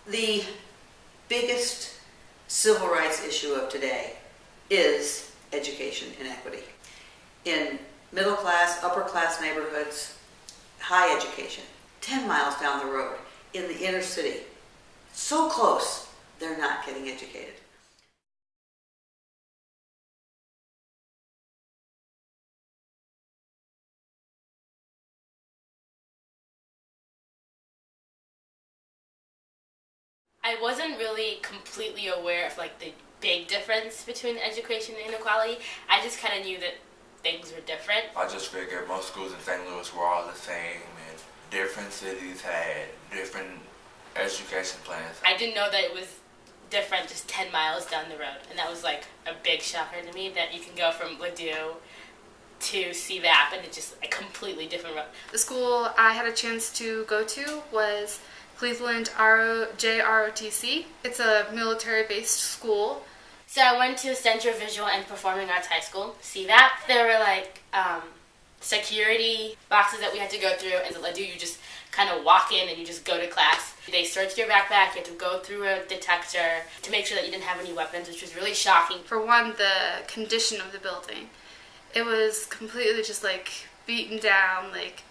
The biggest civil rights issue of today is education inequity. In middle class, upper class neighborhoods, high education, 10 miles down the road, in the inner city, so close, they're not getting educated. I wasn't really completely aware of like the big difference between education and inequality. I just kind of knew that things were different. I just figured most schools in St. Louis were all the same, and different cities had different education plans. I didn't know that it was different just 10 miles down the road, and that was like a big shocker to me that you can go from Ladue to CVAP and it's just a completely different road. The school I had a chance to go to was Cleveland JROTC. It's a military-based school. So I went to Central Visual and Performing Arts High School, CVAP. There were like security boxes that we had to go through, and at Ladue you just kind of walk in and you just go to class. They searched your backpack, you had to go through a detector to make sure that you didn't have any weapons, which was really shocking. For one, the condition of the building. It was completely just like beaten down. Like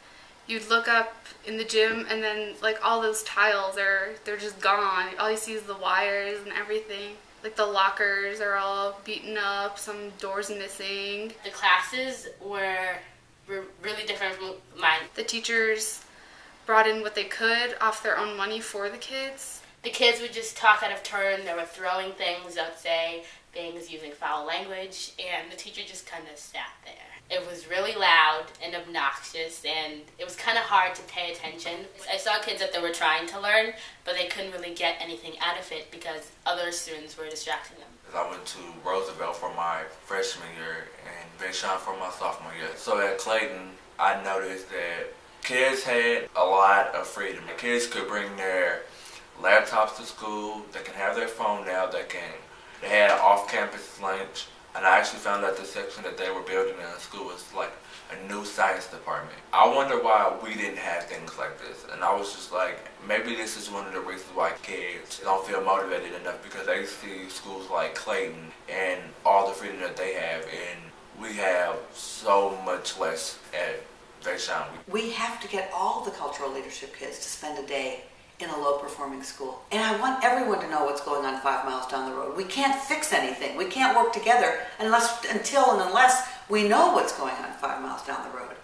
you'd look up in the gym and then like all those tiles they're just gone. All you see is the wires and everything. Like the lockers are all beaten up, some doors missing. The classes were really different from mine. The teachers brought in what they could off their own money for the kids. The kids would just talk out of turn. They were throwing things, they would say things using foul language, and the teacher just kind of sat there. It was really loud and obnoxious, and it was kind of hard to pay attention. I saw kids that they were trying to learn, but they couldn't really get anything out of it because other students were distracting them. I went to Roosevelt for my freshman year and Bayshon for my sophomore year. So at Clayton, I noticed that kids had a lot of freedom. The kids could bring their laptops to school, they can have their phone now, they had an off-campus lunch, and I actually found out the section that they were building in the school was like a new science department. I wonder why we didn't have things like this, and I was just like, maybe this is one of the reasons why kids don't feel motivated enough, because they see schools like Clayton and all the freedom that they have, and we have so much less at Bayshon. We have to get all the cultural leadership kids to spend a day in a low-performing school. And I want everyone to know what's going on 5 miles down the road. We can't fix anything. We can't work together unless we know what's going on 5 miles down the road.